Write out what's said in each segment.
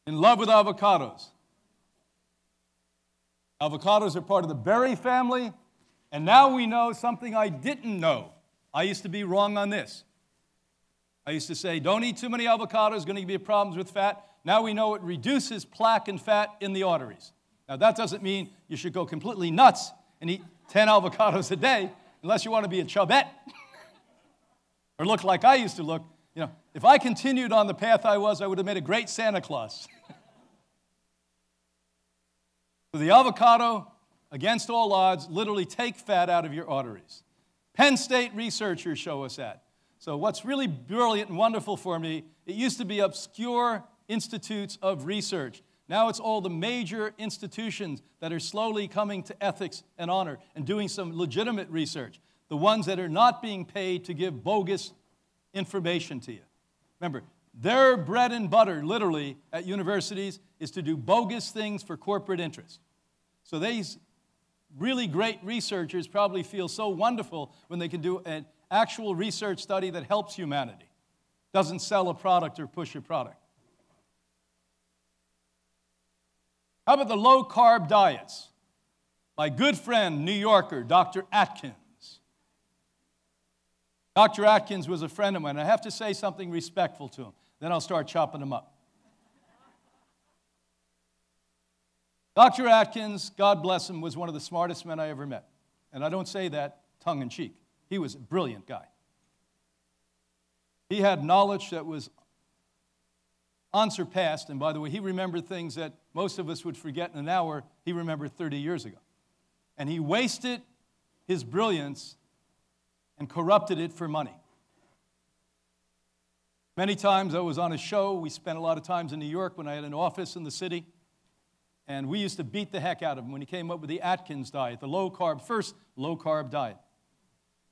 in love with avocados. Avocados are part of the berry family, and now we know something I didn't know. I used to be wrong on this. I used to say, don't eat too many avocados, going to give you problems with fat. Now we know it reduces plaque and fat in the arteries. Now that doesn't mean you should go completely nuts and eat 10 avocados a day, unless you want to be a chubette or look like I used to look. You know, if I continued on the path I was, I would have made a great Santa Claus. So the avocado, against all odds, literally take fat out of your arteries. Penn State researchers show us that. So what's really brilliant and wonderful for me, it used to be obscure institutes of research. Now it's all the major institutions that are slowly coming to ethics and honor and doing some legitimate research, the ones that are not being paid to give bogus information to you. Remember, their bread and butter, literally, at universities is to do bogus things for corporate interest. So these really great researchers probably feel so wonderful when they can do an actual research study that helps humanity, doesn't sell a product or push a product. How about the low-carb diets? My good friend, New Yorker, Dr. Atkins. Dr. Atkins was a friend of mine. I have to say something respectful to him. Then I'll start chopping him up. Dr. Atkins, God bless him, was one of the smartest men I ever met. And I don't say that tongue-in-cheek. He was a brilliant guy. He had knowledge that was unsurpassed. And by the way, he remembered things that most of us would forget in an hour. He remembered 30 years ago. And he wasted his brilliance and corrupted it for money. Many times I was on a show. We spent a lot of times in New York when I had an office in the city. And we used to beat the heck out of him when he came up with the Atkins diet, the first low-carb diet.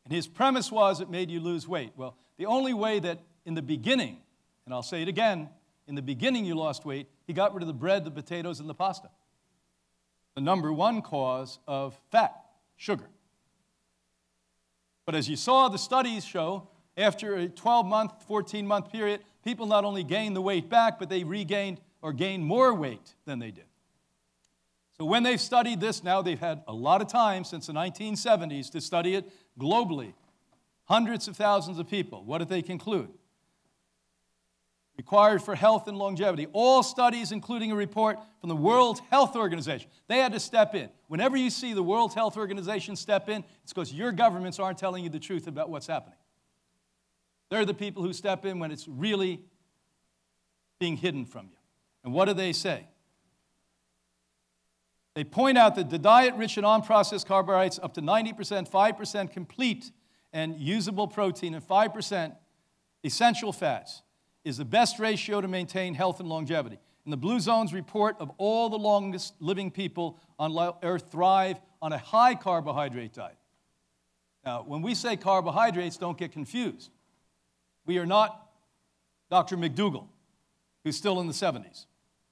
And his premise was it made you lose weight. Well, the only way that in the beginning, and I'll say it again, in the beginning you lost weight, he got rid of the bread, the potatoes, and the pasta. The number one cause of fat, sugar. But as you saw, the studies show, after a 12-month, 14-month period, people not only gained the weight back, but they regained or gained more weight than they did. So when they've studied this, now they've had a lot of time since the 1970s to study it globally. Hundreds of thousands of people. What did they conclude? Required for health and longevity. All studies, including a report from the World Health Organization. They had to step in. Whenever you see the World Health Organization step in, it's because your governments aren't telling you the truth about what's happening. They're the people who step in when it's really being hidden from you. And what do they say? They point out that the diet rich in unprocessed carbohydrates up to 90%, 5% complete and usable protein, and 5% essential fats is the best ratio to maintain health and longevity. And the Blue Zone's report of all the longest living people on Earth thrive on a high carbohydrate diet. Now, when we say carbohydrates, don't get confused. We are not Dr. McDougall, who's still in the 70s,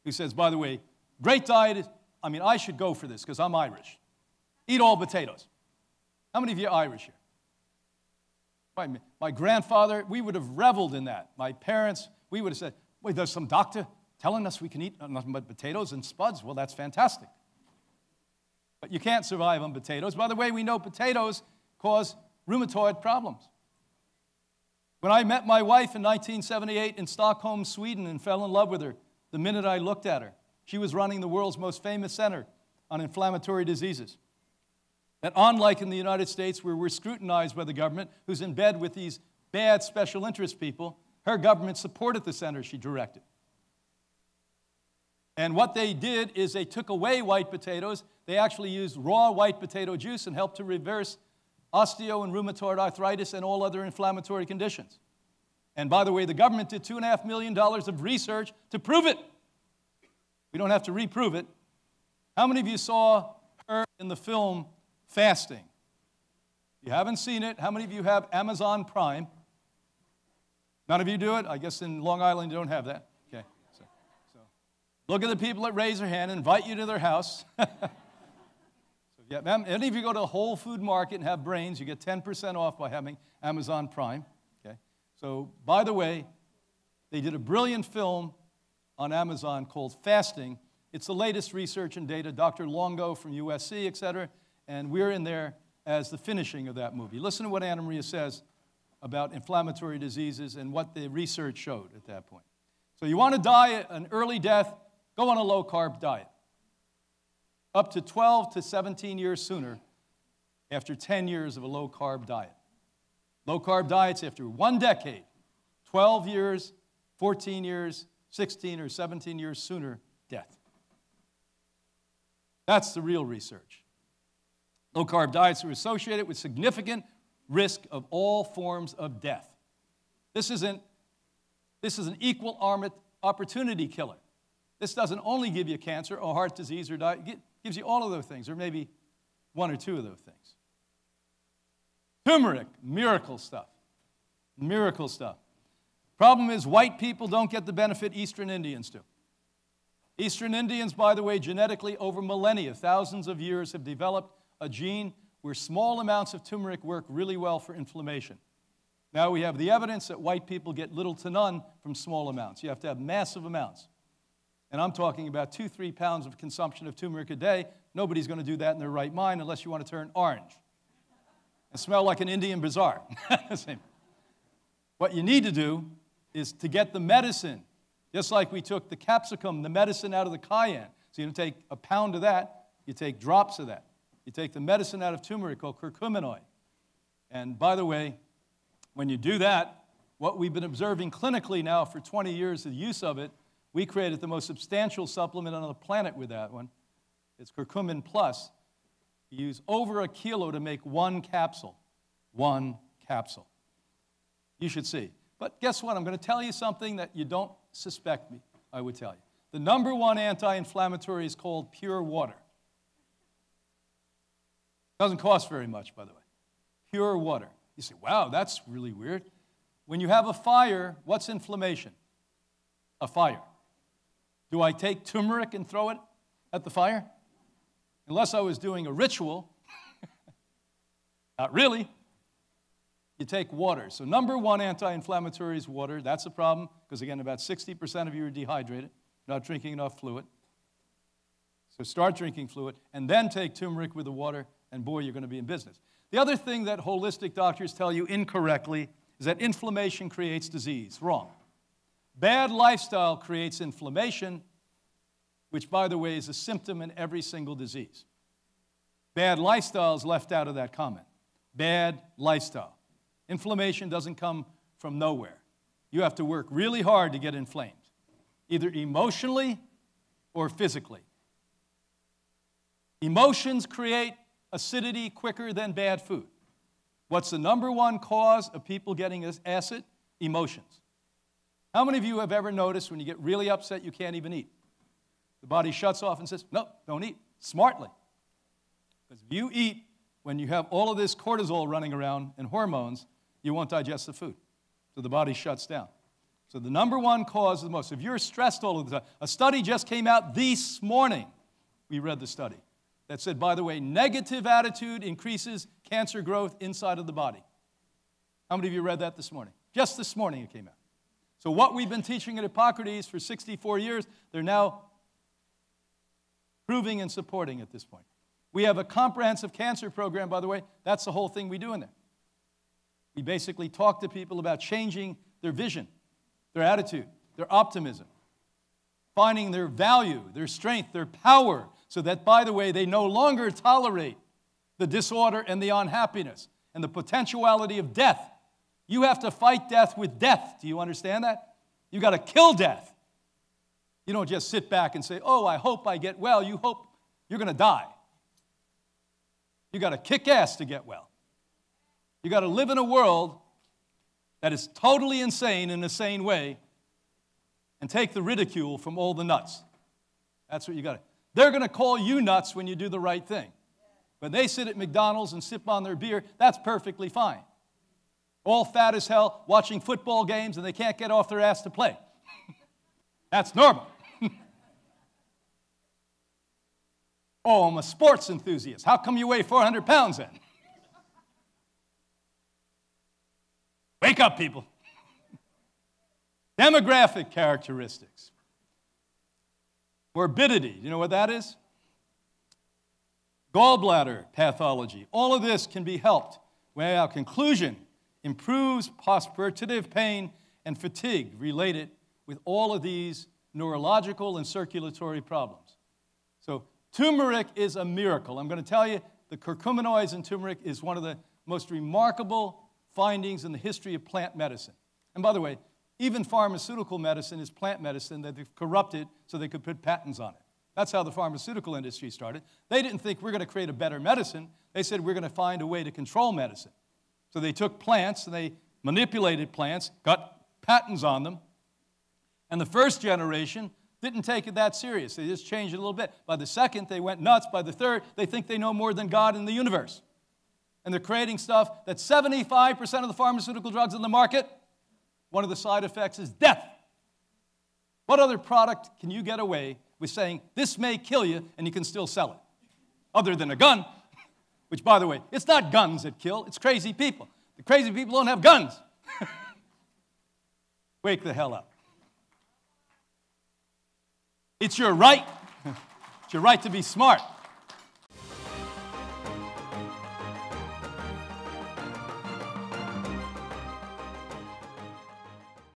who says, by the way, great diet, I should go for this because I'm Irish. Eat all potatoes. How many of you are Irish here? My grandfather, we would have reveled in that. My parents, we would have said, wait, there's some doctor telling us we can eat nothing but potatoes and spuds. Well, that's fantastic. But you can't survive on potatoes. By the way, we know potatoes cause rheumatoid problems. When I met my wife in 1978 in Stockholm, Sweden, and fell in love with her the minute I looked at her, she was running the world's most famous center on inflammatory diseases. That unlike in the United States, where we're scrutinized by the government, who's in bed with these bad special interest people, her government supported the center she directed. And what they did is they took away white potatoes. They actually used raw white potato juice and helped to reverse osteo and rheumatoid arthritis and all other inflammatory conditions. And by the way, the government did $2.5 million of research to prove it. We don't have to reprove it. How many of you saw her in the film Fasting? If you haven't seen it, how many of you have Amazon Prime? None of you do it? I guess in Long Island you don't have that. Okay. So look at the people that raise their hand and invite you to their house. Any of you go to a Whole Food Market and have brains, you get 10% off by having Amazon Prime. Okay. So, by the way, they did a brilliant film on Amazon called Fasting. It's the latest research and data, Dr. Longo from USC, et cetera, and we're in there as the finishing of that movie. Listen to what Anna Maria says about inflammatory diseases and what the research showed at that point. So you want to die an early death, go on a low-carb diet. Up to 12 to 17 years sooner after 10 years of a low-carb diet. Low-carb diets after 1 decade, 12 years, 14 years, 16 or 17 years sooner, death. That's the real research. Low-carb diets are associated with significant risk of all forms of death. This is an equal opportunity killer. This doesn't only give you cancer or heart disease or diabetes. It gives you all of those things, or maybe 1 or 2 of those things. Turmeric, miracle stuff. Miracle stuff. Problem is, white people don't get the benefit Eastern Indians do. Eastern Indians, by the way, genetically over millennia, thousands of years, have developed a gene where small amounts of turmeric work really well for inflammation. Now we have the evidence that white people get little to none from small amounts. You have to have massive amounts. And I'm talking about 2-3 pounds of consumption of turmeric a day. Nobody's going to do that in their right mind unless you want to turn orange and smell like an Indian bazaar. What you need to do is to get the medicine, just like we took the capsicum, the medicine out of the cayenne. So you take a pound of that, you take drops of that. You take the medicine out of turmeric called curcuminoid. And by the way, when you do that, what we've been observing clinically now for 20 years, the use of it, we created the most substantial supplement on the planet with that one. It's Curcumin Plus. You use over 1 kilo to make 1 capsule. 1 capsule. You should see. But guess what? I'm going to tell you something that you don't suspect me, I would tell you. The #1 anti-inflammatory is called pure water. Doesn't cost very much, by the way. Pure water. You say, wow, that's really weird. When you have a fire, what's inflammation? A fire. Do I take turmeric and throw it at the fire? Unless I was doing a ritual. Not really. You take water. So #1 anti-inflammatory is water. That's a problem because, again, about 60% of you are dehydrated, not drinking enough fluid. So start drinking fluid and then take turmeric with the water, and boy, you're going to be in business. The other thing that holistic doctors tell you incorrectly is that inflammation creates disease. Wrong. Bad lifestyle creates inflammation, which, by the way, is a symptom in every single disease. Bad lifestyle is left out of that comment. Bad lifestyle. Inflammation doesn't come from nowhere. You have to work really hard to get inflamed, either emotionally or physically. Emotions create acidity quicker than bad food. What's the #1 cause of people getting acid? Emotions. How many of you have ever noticed when you get really upset you can't even eat? The body shuts off and says, no, don't eat, smartly. Because if you eat when you have all of this cortisol running around and hormones, you won't digest the food. So the body shuts down. So the #1 cause of the most, if you're stressed all of the time, a study just came out this morning, we read the study, that said, by the way, negative attitude increases cancer growth inside of the body. How many of you read that this morning? Just this morning it came out. So what we've been teaching at Hippocrates for 64 years, they're now proving and supporting at this point. We have a comprehensive cancer program, by the way. That's the whole thing we do in there. We basically talk to people about changing their vision, their attitude, their optimism, finding their value, their strength, their power, so that, by the way, they no longer tolerate the disorder and the unhappiness and the potentiality of death. You have to fight death with death. Do you understand that? You got to kill death. You don't just sit back and say, oh, I hope I get well. You hope you're going to die. You got to kick ass to get well. You got to live in a world that is totally insane in a sane way and take the ridicule from all the nuts. That's what you got to. They're going to call you nuts when you do the right thing. When they sit at McDonald's and sip on their beer, that's perfectly fine. All fat as hell, watching football games, and they can't get off their ass to play. That's normal. Oh, I'm a sports enthusiast. How come you weigh 400 pounds then? Wake up, people. Demographic characteristics. Morbidity, you know what that is? Gallbladder pathology. All of this can be helped. Well, our conclusion improves postoperative pain and fatigue related with all of these neurological and circulatory problems. So turmeric is a miracle. I'm going to tell you, the curcuminoids in turmeric is one of the most remarkable findings in the history of plant medicine. And by the way, even pharmaceutical medicine is plant medicine that they've corrupted so they could put patents on it. That's how the pharmaceutical industry started. They didn't think we're going to create a better medicine. They said we're going to find a way to control medicine. So they took plants and they manipulated plants, got patents on them, and the first generation didn't take it that serious. They just changed it a little bit. By the second, they went nuts. By the third, they think they know more than God in the universe. And they're creating stuff that 75% of the pharmaceutical drugs in the market, one of the side effects is death. What other product can you get away with saying, this may kill you, and you can still sell it? Other than a gun, which, by the way, it's not guns that kill, it's crazy people. The crazy people don't have guns. Wake the hell up. It's your right. It's your right to be smart.